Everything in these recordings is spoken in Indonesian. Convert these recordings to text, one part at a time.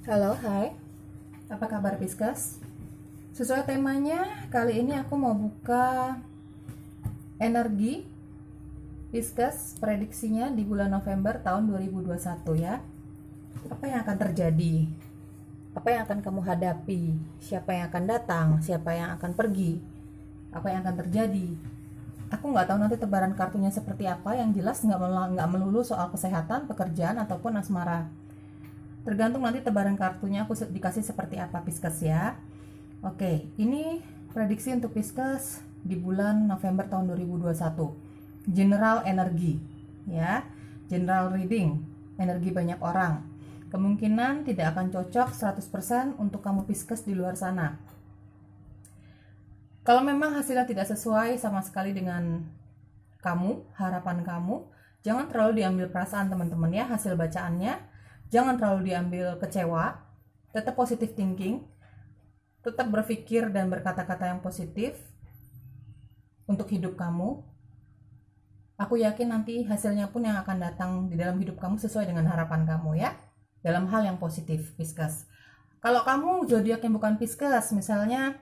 Halo, hai. Apa kabar Pisces? Sesuai temanya, kali ini aku mau buka energi Pisces prediksinya di bulan November tahun 2021 ya. Apa yang akan terjadi? Apa yang akan kamu hadapi? Siapa yang akan datang? Siapa yang akan pergi? Apa yang akan terjadi? Aku nggak tahu nanti tebaran kartunya seperti apa. Yang jelas nggak melulu soal kesehatan, pekerjaan, ataupun asmara. Tergantung nanti tebaran kartunya aku dikasih seperti apa Pisces ya. Oke, ini prediksi untuk Pisces di bulan November tahun 2021. General energi ya. General reading, energi banyak orang. Kemungkinan tidak akan cocok 100% untuk kamu Pisces di luar sana. Kalau memang hasilnya tidak sesuai sama sekali dengan kamu, harapan kamu, jangan terlalu diambil perasaan teman-teman ya hasil bacaannya. Jangan terlalu diambil kecewa, tetap positive thinking, tetap berpikir dan berkata-kata yang positif untuk hidup kamu. Aku yakin nanti hasilnya pun yang akan datang di dalam hidup kamu sesuai dengan harapan kamu ya, dalam hal yang positif, Pisces. Kalau kamu zodiak yang bukan Pisces, misalnya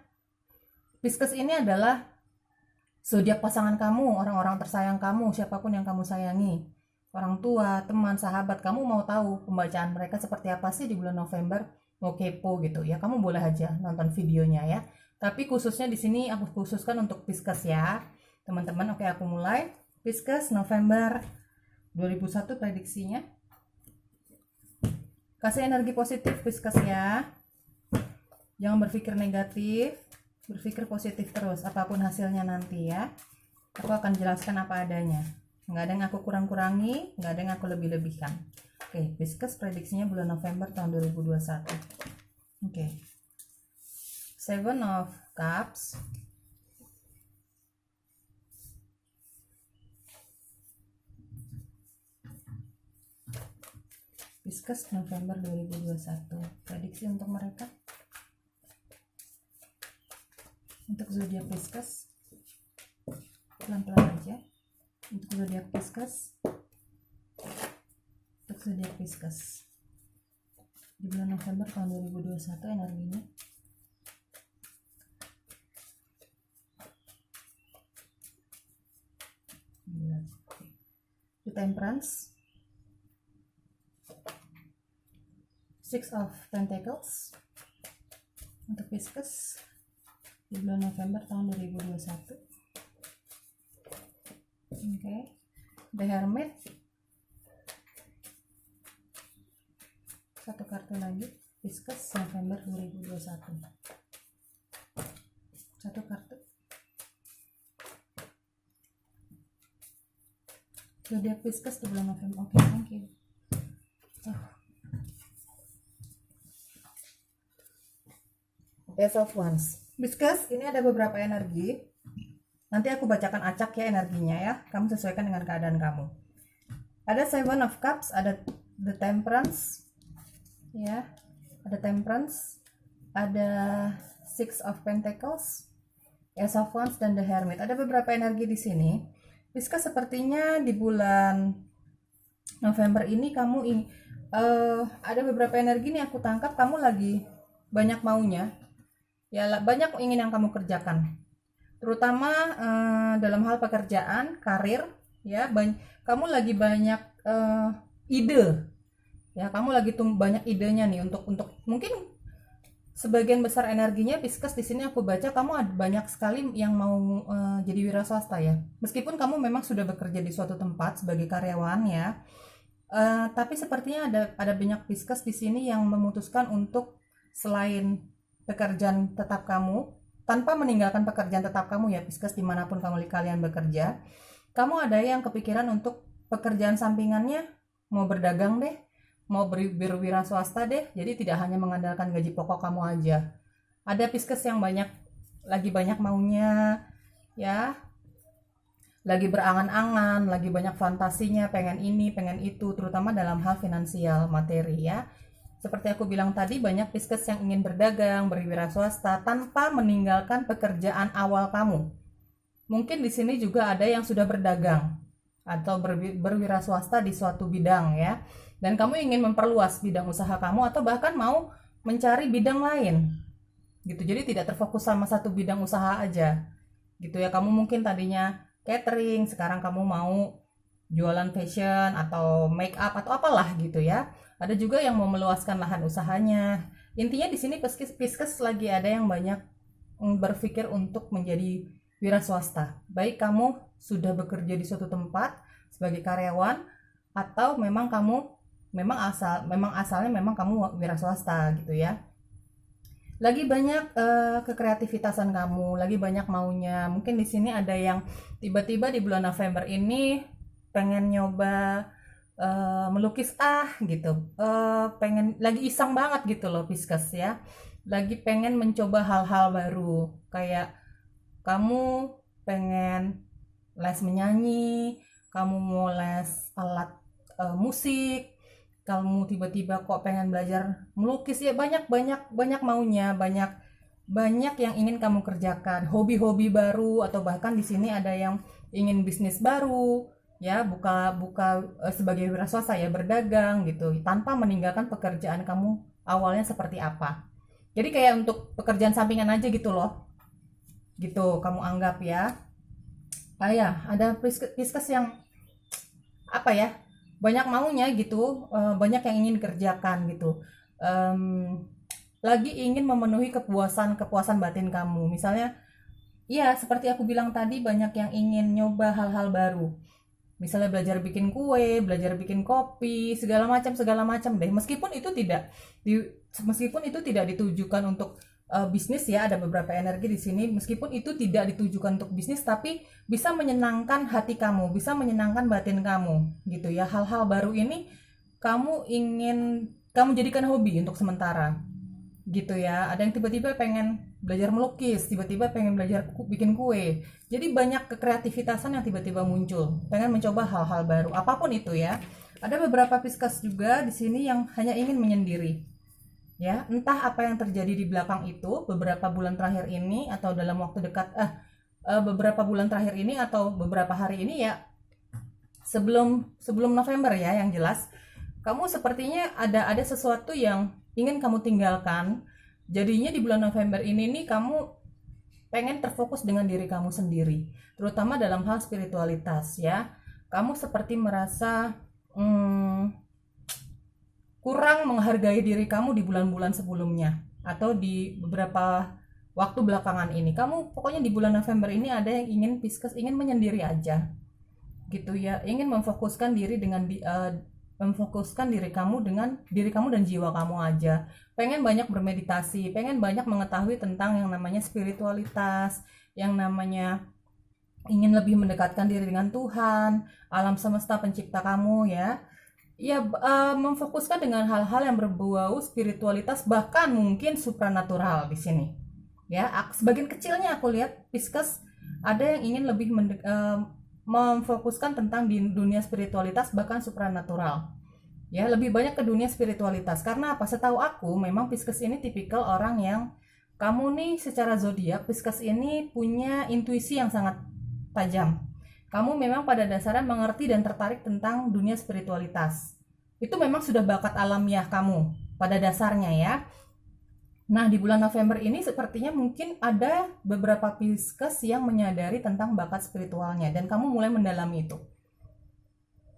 Pisces ini adalah zodiak pasangan kamu, orang-orang tersayang kamu, siapapun yang kamu sayangi. Orang tua, teman, sahabat, kamu mau tahu pembacaan mereka seperti apa sih di bulan November, mau kepo gitu ya, kamu boleh aja nonton videonya ya. Tapi khususnya di sini aku khususkan untuk Pisces ya, teman-teman. Oke, aku mulai. Pisces November 2001 prediksinya. Kasih energi positif Pisces ya. Jangan berpikir negatif, berpikir positif terus apapun hasilnya nanti ya. Aku akan jelaskan apa adanya. Nggak ada yang aku kurang-kurangi, nggak ada yang aku lebih-lebihkan. Oke, Pisces prediksinya bulan November tahun 2021. Oke. Seven of Cups. Pisces November 2021. Prediksi untuk mereka. Untuk zodiak Pisces. Pelan-pelan aja. Untuk zodiak Pisces, di bulan November tahun 2021 energinya. The Temperance, Six of Pentacles untuk Pisces di bulan November tahun 2021. Oke, The Hermit, satu kartu lagi, Pisces November 2021, satu kartu. Zodiak Pisces di bulan November. Oke, thank you. Ace of Wands. Pisces, ini ada beberapa energi. Nanti aku bacakan acak ya energinya ya. Kamu sesuaikan dengan keadaan kamu. Ada Seven of Cups, ada The Temperance, ya, ada Temperance, ada Six of Pentacles, Ace of Wands, dan The Hermit. Ada beberapa energi di sini. Pisces sepertinya di bulan November ini kamu ada beberapa energi nih aku tangkap, kamu lagi banyak maunya, ya banyak ingin yang kamu kerjakan. Terutama dalam hal pekerjaan, karir, ya, kamu lagi banyak ide, ya, kamu lagi banyak idenya nih untuk mungkin sebagian besar energinya Pisces di sini aku baca kamu banyak sekali yang mau jadi wira swasta ya. Meskipun kamu memang sudah bekerja di suatu tempat sebagai karyawan ya, tapi sepertinya ada banyak Pisces di sini yang memutuskan untuk selain pekerjaan tetap kamu, tanpa meninggalkan pekerjaan tetap kamu ya Pisces, dimanapun kalian bekerja, kamu ada yang kepikiran untuk pekerjaan sampingannya, mau berdagang deh, mau berwira swasta deh, jadi tidak hanya mengandalkan gaji pokok kamu aja. Ada Pisces yang lagi banyak maunya ya, lagi berangan-angan, lagi banyak fantasinya, pengen ini, pengen itu, terutama dalam hal finansial, materi ya. Seperti aku bilang tadi, banyak Pisces yang ingin berdagang, berwira swasta tanpa meninggalkan pekerjaan awal kamu. Mungkin di sini juga ada yang sudah berdagang atau berwira swasta di suatu bidang ya. dan kamu ingin memperluas bidang usaha kamu atau bahkan mau mencari bidang lain gitu. Jadi tidak terfokus sama satu bidang usaha aja gitu ya. Kamu mungkin tadinya catering, sekarang kamu mau jualan fashion atau make up atau apalah gitu ya. Ada juga yang mau meluaskan lahan usahanya. Intinya di sini Pisces lagi ada yang banyak berpikir untuk menjadi wira swasta. Baik kamu sudah bekerja di suatu tempat sebagai karyawan atau memang kamu asalnya memang kamu wira swasta gitu ya. Lagi banyak kekreativitasan kamu, lagi banyak maunya. Mungkin di sini ada yang tiba-tiba di bulan November ini pengen nyoba melukis gitu. Pengen lagi iseng banget gitu loh Pisces ya. Lagi pengen mencoba hal-hal baru. Kayak kamu pengen les menyanyi, kamu mau les alat musik, kamu tiba-tiba kok pengen belajar melukis ya, banyak maunya, banyak yang ingin kamu kerjakan, hobi-hobi baru, atau bahkan di sini ada yang ingin bisnis baru ya, buka sebagai wira swasta ya, berdagang gitu tanpa meninggalkan pekerjaan kamu awalnya seperti apa. Jadi kayak untuk pekerjaan sampingan aja gitu loh, gitu kamu anggap ya. Ya ada Pisces yang apa ya, banyak maunya gitu, banyak yang ingin dikerjakan gitu. Lagi ingin memenuhi kepuasan batin kamu. Misalnya, ya seperti aku bilang tadi, banyak yang ingin nyoba hal-hal baru. Misalnya belajar bikin kue, belajar bikin kopi, segala macam deh. Meskipun itu tidak ditujukan untuk bisnis ya, ada beberapa energi di sini. Meskipun itu tidak ditujukan untuk bisnis, tapi bisa menyenangkan hati kamu, bisa menyenangkan batin kamu, gitu ya. Hal-hal baru ini kamu jadikan hobi untuk sementara, gitu ya. Ada yang tiba-tiba pengen belajar melukis, tiba-tiba pengen belajar bikin kue. Jadi banyak kekreativitasan yang tiba-tiba muncul, pengen mencoba hal-hal baru, apapun itu ya. Ada beberapa Pisces juga di sini yang hanya ingin menyendiri. Ya, entah apa yang terjadi di belakang itu beberapa bulan terakhir ini atau dalam waktu dekat beberapa bulan terakhir ini atau beberapa hari ini ya, sebelum November ya, yang jelas kamu sepertinya ada sesuatu yang ingin kamu tinggalkan. Jadinya di bulan November ini nih kamu pengen terfokus dengan diri kamu sendiri, terutama dalam hal spiritualitas ya. Kamu seperti merasa kurang menghargai diri kamu di bulan-bulan sebelumnya atau di beberapa waktu belakangan ini. Kamu pokoknya di bulan November ini ada yang ingin Pisces ingin menyendiri aja gitu ya, ingin memfokuskan diri dengan diri kamu dan jiwa kamu aja. Pengen banyak bermeditasi, pengen banyak mengetahui tentang yang namanya spiritualitas, yang namanya ingin lebih mendekatkan diri dengan Tuhan, alam semesta pencipta kamu ya. Ya, memfokuskan dengan hal-hal yang berbau spiritualitas, bahkan mungkin supranatural di sini. Ya, sebagian kecilnya aku lihat Pisces ada yang ingin lebih memfokuskan tentang di dunia spiritualitas bahkan supranatural. Ya, lebih banyak ke dunia spiritualitas. Karena apa? Setahu aku memang Pisces ini tipikal orang yang kamu nih secara zodiak, Pisces ini punya intuisi yang sangat tajam. Kamu memang pada dasarnya mengerti dan tertarik tentang dunia spiritualitas. Itu memang sudah bakat alamiah kamu pada dasarnya ya. Nah, di bulan November ini sepertinya mungkin ada beberapa Pisces yang menyadari tentang bakat spiritualnya dan kamu mulai mendalami itu.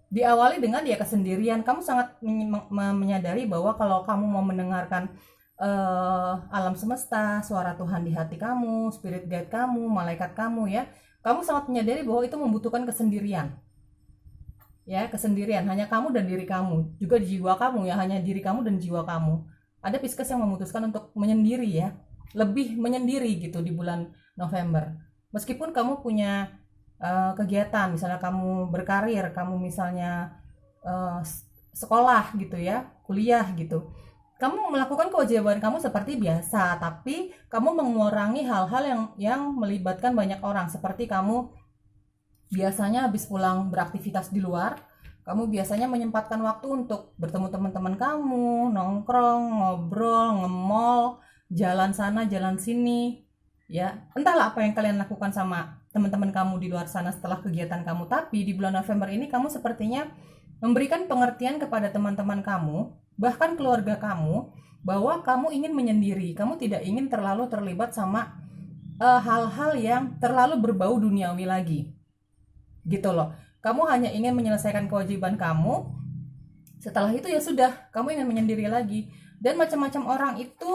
Diawali dengan ya kesendirian, kamu sangat menyadari bahwa kalau kamu mau mendengarkan alam semesta, suara Tuhan di hati kamu, spirit guide kamu, malaikat kamu ya, kamu sangat menyadari bahwa itu membutuhkan kesendirian. Ya, kesendirian, hanya kamu dan diri kamu, juga jiwa kamu ya, hanya diri kamu dan jiwa kamu. Ada Pisces yang memutuskan untuk menyendiri ya, lebih menyendiri gitu di bulan November. Meskipun kamu punya kegiatan, misalnya kamu berkarir, kamu misalnya sekolah gitu ya, kuliah gitu. Kamu melakukan kewajiban kamu seperti biasa, tapi kamu mengurangi hal-hal yang melibatkan banyak orang. Seperti kamu biasanya habis pulang beraktivitas di luar, kamu biasanya menyempatkan waktu untuk bertemu teman-teman kamu, nongkrong, ngobrol, nge-mall, jalan sana, jalan sini. Ya, entahlah apa yang kalian lakukan sama teman-teman kamu di luar sana setelah kegiatan kamu. Tapi di bulan November ini kamu sepertinya memberikan pengertian kepada teman-teman kamu, bahkan keluarga kamu, bahwa kamu ingin menyendiri, kamu tidak ingin terlalu terlibat sama hal-hal yang terlalu berbau duniawi lagi. Gitu loh. Kamu hanya ingin menyelesaikan kewajiban kamu. Setelah itu ya sudah, kamu ingin menyendiri lagi. Dan macam-macam orang itu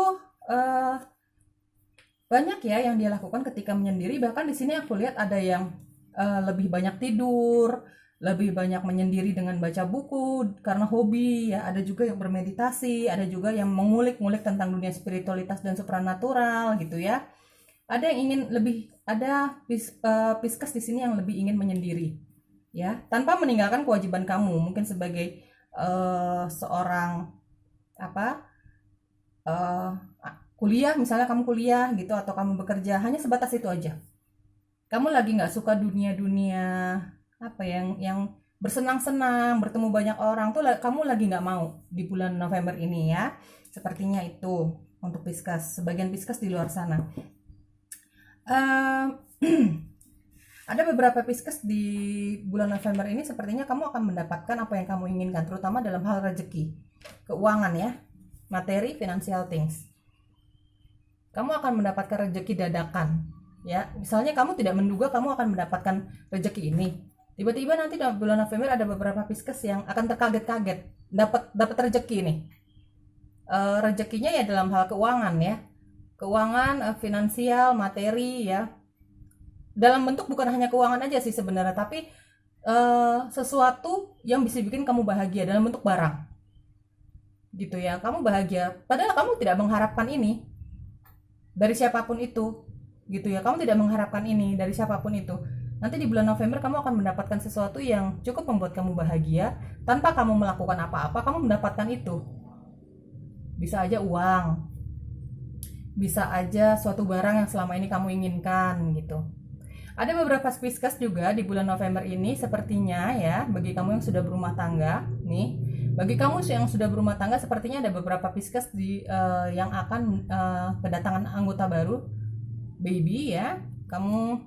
banyak ya yang dia lakukan ketika menyendiri. Bahkan di sini aku lihat ada yang lebih banyak tidur, lebih banyak menyendiri dengan baca buku karena hobi ya. Ada juga yang bermeditasi, ada juga yang mengulik-ngulik tentang dunia spiritualitas dan supranatural gitu ya. Ada yang ingin lebih, ada Pisces di sini yang lebih ingin menyendiri ya, tanpa meninggalkan kewajiban kamu. Mungkin sebagai seorang apa kuliah, misalnya kamu kuliah gitu, atau kamu bekerja, hanya sebatas itu aja. Kamu lagi nggak suka dunia apa yang bersenang-senang, bertemu banyak orang tuh, kamu lagi nggak mau di bulan November ini ya. Sepertinya itu untuk Pisces, sebagian Pisces di luar sana. Ada beberapa Pisces di bulan November ini, sepertinya kamu akan mendapatkan apa yang kamu inginkan, terutama dalam hal rezeki, keuangan ya, materi, financial things. Kamu akan mendapatkan rezeki dadakan ya. Misalnya kamu tidak menduga kamu akan mendapatkan rezeki ini, tiba-tiba nanti dalam bulan November ada beberapa Pisces yang akan terkaget-kaget dapat rezeki nih. Rezekinya ya dalam hal keuangan ya, keuangan, finansial, materi ya. Dalam bentuk bukan hanya keuangan aja sih sebenarnya, tapi sesuatu yang bisa bikin kamu bahagia dalam bentuk barang gitu ya. Kamu bahagia padahal kamu tidak mengharapkan ini dari siapapun itu gitu ya. Kamu tidak mengharapkan ini dari siapapun itu. Nanti di bulan November kamu akan mendapatkan sesuatu yang cukup membuat kamu bahagia tanpa kamu melakukan apa-apa. Kamu mendapatkan itu. Bisa aja uang, bisa aja suatu barang yang selama ini kamu inginkan gitu. Ada beberapa Pisces juga di bulan November ini, sepertinya ya, bagi kamu yang sudah berumah tangga nih. Bagi kamu yang sudah berumah tangga, sepertinya ada beberapa Pisces yang akan kedatangan anggota baru, baby ya. Kamu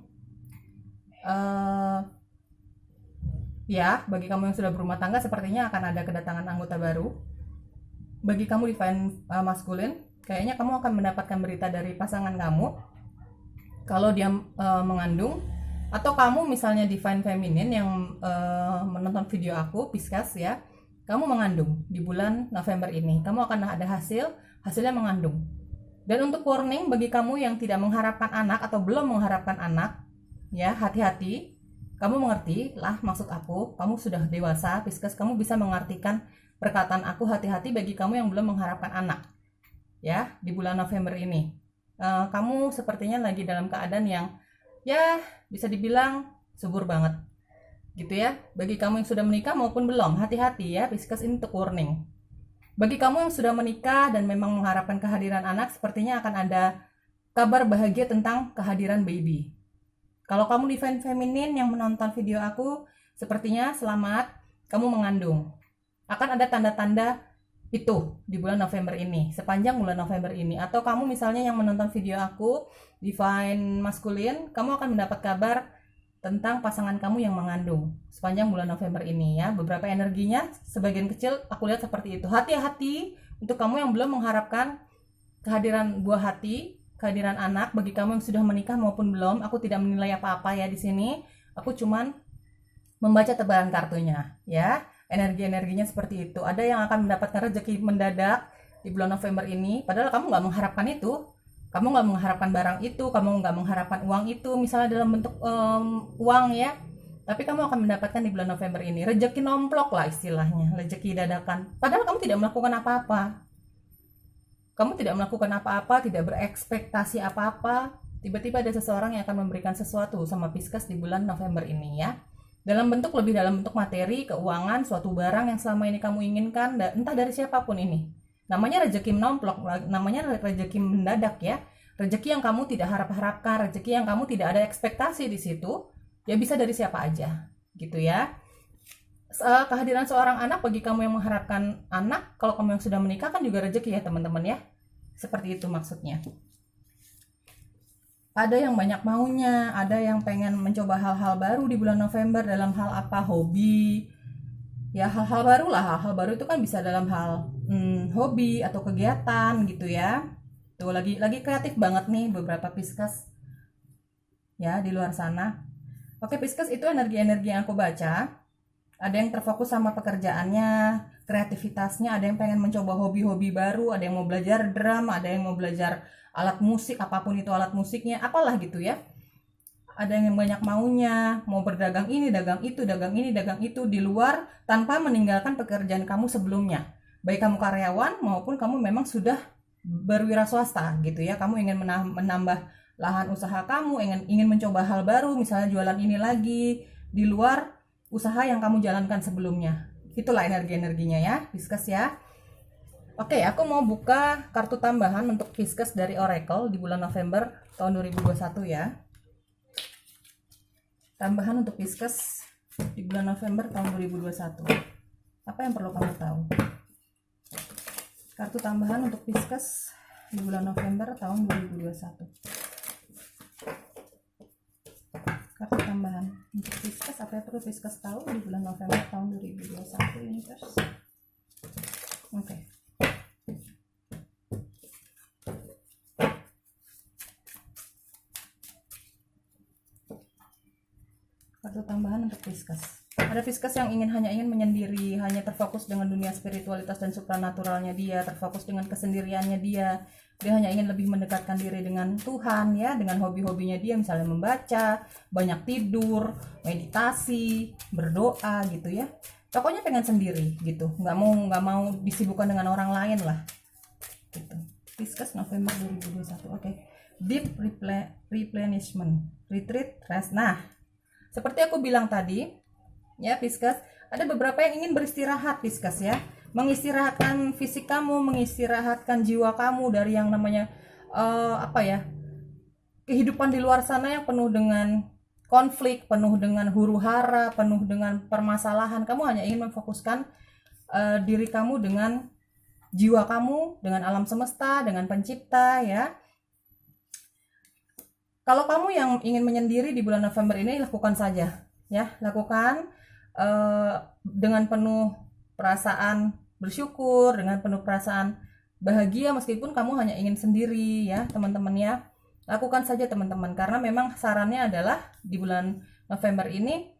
ya, bagi kamu yang sudah berumah tangga, sepertinya akan ada kedatangan anggota baru. Bagi kamu divine masculine, kayaknya kamu akan mendapatkan berita dari pasangan kamu kalau dia mengandung. Atau kamu misalnya divine feminine yang menonton video aku Pisces ya, kamu mengandung di bulan November ini, kamu akan ada hasilnya mengandung. Dan untuk warning bagi kamu yang tidak mengharapkan anak atau belum mengharapkan anak ya, hati-hati. Kamu mengerti lah maksud aku, kamu sudah dewasa Pisces, kamu bisa mengartikan perkataan aku. Hati-hati bagi kamu yang belum mengharapkan anak ya di bulan November ini. Kamu sepertinya lagi dalam keadaan yang ya bisa dibilang subur banget gitu ya. Bagi kamu yang sudah menikah maupun belum, hati-hati ya Pisces, ini untuk warning. Bagi kamu yang sudah menikah dan memang mengharapkan kehadiran anak, sepertinya akan ada kabar bahagia tentang kehadiran baby. Kalau kamu divine feminine yang menonton video aku, sepertinya selamat, kamu mengandung. Akan ada tanda-tanda itu di bulan November ini, sepanjang bulan November ini. Atau kamu misalnya yang menonton video aku divine masculine, kamu akan mendapat kabar tentang pasangan kamu yang mengandung sepanjang bulan November ini ya. Beberapa energinya sebagian kecil aku lihat seperti itu. Hati-hati untuk kamu yang belum mengharapkan kehadiran buah hati, kehadiran anak. Bagi kamu yang sudah menikah maupun belum, aku tidak menilai apa-apa ya di sini. Aku cuman membaca tebaran kartunya ya. Energi-energinya seperti itu. Ada yang akan mendapatkan rezeki mendadak di bulan November ini, padahal kamu nggak mengharapkan itu. Kamu nggak mengharapkan barang itu, kamu nggak mengharapkan uang itu, misalnya dalam bentuk uang ya. Tapi kamu akan mendapatkan di bulan November ini rezeki nomplok lah istilahnya, rezeki dadakan. Padahal kamu tidak melakukan apa-apa. Kamu tidak melakukan apa-apa, tidak berekspektasi apa-apa. Tiba-tiba ada seseorang yang akan memberikan sesuatu sama Pisces di bulan November ini ya. Dalam bentuk materi, keuangan, suatu barang yang selama ini kamu inginkan, entah dari siapapun ini. Namanya rezeki menomplok, namanya rezeki mendadak ya. Rezeki yang kamu tidak harap-harapkan, rezeki yang kamu tidak ada ekspektasi di situ, ya bisa dari siapa aja, gitu ya. Kehadiran seorang anak bagi kamu yang mengharapkan anak, kalau kamu yang sudah menikah kan juga rezeki ya teman-teman ya. Seperti itu maksudnya. Ada yang banyak maunya, ada yang pengen mencoba hal-hal baru di bulan November dalam hal apa, hobi, Ya hal-hal baru lah, hal-hal baru itu kan bisa dalam hal hobi atau kegiatan gitu ya. Tuh lagi kreatif banget nih beberapa Pisces ya di luar sana. Oke Pisces, itu energi-energi yang aku baca. Ada yang terfokus sama pekerjaannya, kreativitasnya, ada yang pengen mencoba hobi-hobi baru, ada yang mau belajar drum, ada yang mau belajar alat musik, apapun itu alat musiknya, apalah gitu ya. Ada yang banyak maunya, mau berdagang ini, dagang itu, dagang ini, dagang itu di luar tanpa meninggalkan pekerjaan kamu sebelumnya. Baik kamu karyawan maupun kamu memang sudah berwira swasta gitu ya. Kamu ingin menambah lahan usaha kamu, ingin mencoba hal baru, misalnya jualan ini lagi di luar usaha yang kamu jalankan sebelumnya. Itulah energi-energinya ya, Pisces ya. Oke, aku mau buka kartu tambahan untuk Pisces dari Oracle di bulan November tahun 2021 ya. Tambahan untuk Pisces di bulan November tahun 2021. Apa yang perlu kamu tahu? Kartu tambahan untuk Pisces di bulan November tahun 2021. Kartu tambahan untuk Pisces, apa yang perlu Pisces tahu di bulan November tahun 2021 Universe? Oke. Kartu tambahan untuk Pisces. Ada Pisces yang hanya ingin menyendiri, hanya terfokus dengan dunia spiritualitas dan supranaturalnya dia, terfokus dengan kesendiriannya dia. Dia hanya ingin lebih mendekatkan diri dengan Tuhan ya, dengan hobi-hobinya dia, misalnya membaca, banyak tidur, meditasi, berdoa gitu ya. Pokoknya pengen sendiri gitu, nggak mau disibukkan dengan orang lain lah. Gitu. Pisces November 2021. Oke. Deep replenishment, retreat, rest. Nah, seperti aku bilang tadi, ya Pisces, ada beberapa yang ingin beristirahat Pisces ya. Mengistirahatkan fisik kamu, mengistirahatkan jiwa kamu dari yang namanya kehidupan di luar sana yang penuh dengan konflik, penuh dengan huru-hara, penuh dengan permasalahan. Kamu hanya ingin memfokuskan diri kamu dengan jiwa kamu, dengan alam semesta, dengan pencipta ya. Kalau kamu yang ingin menyendiri di bulan November ini, lakukan saja ya, lakukan dengan penuh perasaan bersyukur, dengan penuh perasaan bahagia, meskipun kamu hanya ingin sendiri ya teman-teman ya. Lakukan saja teman-teman, karena memang sarannya adalah di bulan November ini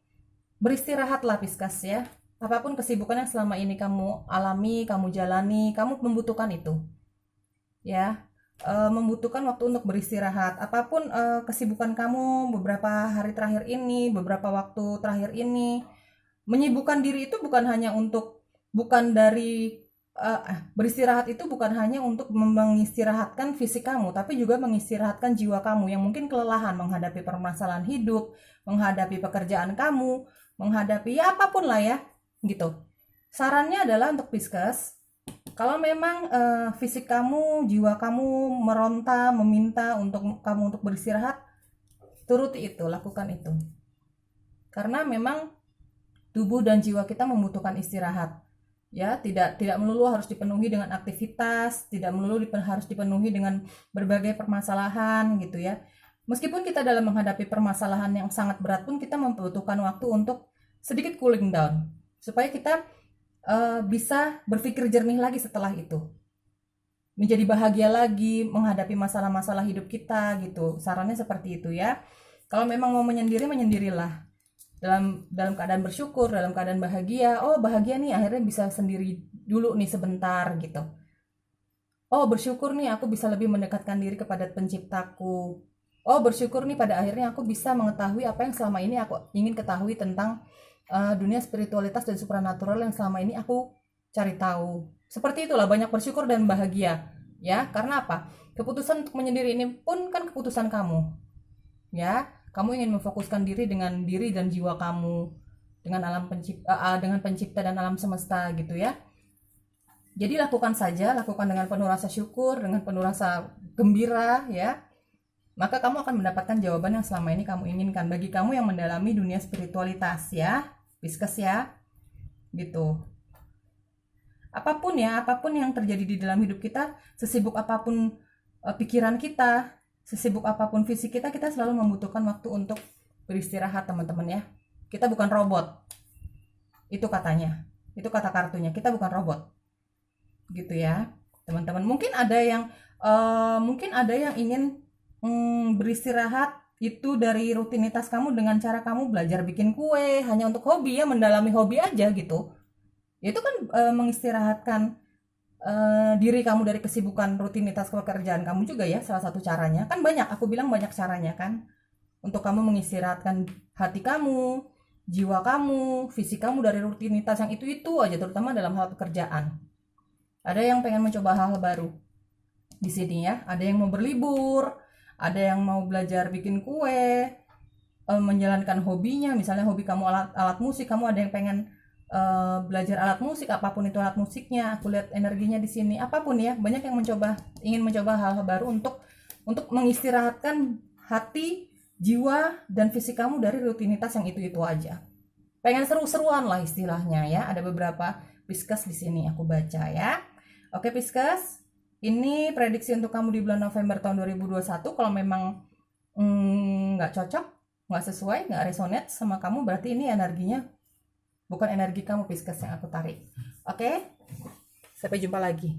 beristirahatlah Pisces ya. Apapun kesibukan yang selama ini kamu alami, kamu jalani, kamu membutuhkan itu ya. Membutuhkan waktu untuk beristirahat. Apapun kesibukan kamu beberapa hari terakhir ini, beberapa waktu terakhir ini, menyibukkan diri itu bukan dari beristirahat itu bukan hanya untuk mengistirahatkan fisik kamu, tapi juga mengistirahatkan jiwa kamu yang mungkin kelelahan menghadapi permasalahan hidup, menghadapi pekerjaan kamu, menghadapi ya apapun lah ya, gitu. Sarannya adalah untuk Pisces, kalau memang fisik kamu, jiwa kamu meronta, meminta untuk kamu untuk beristirahat, turuti itu, lakukan itu. Karena memang tubuh dan jiwa kita membutuhkan istirahat. Ya, tidak melulu harus dipenuhi dengan aktivitas, tidak melulu harus dipenuhi dengan berbagai permasalahan gitu ya. Meskipun kita dalam menghadapi permasalahan yang sangat berat pun kita membutuhkan waktu untuk sedikit cooling down supaya kita bisa berpikir jernih lagi setelah itu, menjadi bahagia lagi menghadapi masalah-masalah hidup kita gitu. Sarannya seperti itu ya. Kalau memang mau menyendirilah dalam keadaan bersyukur, dalam keadaan bahagia. Oh bahagia nih, akhirnya bisa sendiri dulu nih sebentar gitu. Oh bersyukur nih, aku bisa lebih mendekatkan diri kepada penciptaku. Oh bersyukur nih, pada akhirnya aku bisa mengetahui apa yang selama ini aku ingin ketahui tentang dunia spiritualitas dan supranatural yang selama ini aku cari tahu. Seperti itulah, banyak bersyukur dan bahagia ya. Karena apa? Keputusan untuk menyendiri ini pun kan keputusan kamu ya. Kamu ingin memfokuskan diri dengan diri dan jiwa kamu, dengan alam pencipta, dengan pencipta dan alam semesta gitu ya. Jadi lakukan saja, lakukan dengan penuh rasa syukur, dengan penuh rasa gembira ya. Maka kamu akan mendapatkan jawaban yang selama ini kamu inginkan, bagi kamu yang mendalami dunia spiritualitas ya, Pisces ya. Gitu. Apapun yang terjadi di dalam hidup kita, sesibuk apapun pikiran kita, sesibuk apapun fisik kita, kita selalu membutuhkan waktu untuk beristirahat teman-teman ya. Kita bukan robot, itu katanya Itu kata kartunya. Kita bukan robot. Gitu ya, teman-teman. Mungkin ada yang ingin beristirahat itu dari rutinitas kamu dengan cara kamu belajar bikin kue hanya untuk hobi ya, mendalami hobi aja gitu. Itu kan mengistirahatkan diri kamu dari kesibukan rutinitas pekerjaan kamu juga ya, salah satu caranya. Kan banyak, aku bilang banyak caranya kan. Untuk kamu mengistirahatkan hati kamu, jiwa kamu, fisik kamu dari rutinitas yang itu aja, terutama dalam hal pekerjaan. Ada yang pengen mencoba hal baru di sini ya, ada yang mau berlibur, ada yang mau belajar bikin kue, menjalankan hobinya, misalnya hobi kamu alat musik, kamu ada yang pengen belajar alat musik, apapun itu alat musiknya. Aku lihat energinya di sini, apapun ya, banyak yang ingin mencoba hal-hal baru untuk mengistirahatkan hati, jiwa, dan fisik kamu dari rutinitas yang itu aja. Pengen seru-seruan lah istilahnya ya. Ada beberapa Pisces di sini aku baca ya. Oke Pisces, ini prediksi untuk kamu di bulan November tahun 2021. Kalau memang nggak cocok, nggak sesuai, nggak resonate sama kamu, berarti ini energinya bukan energi kamu Pisces yang aku tarik. Oke, sampai jumpa lagi.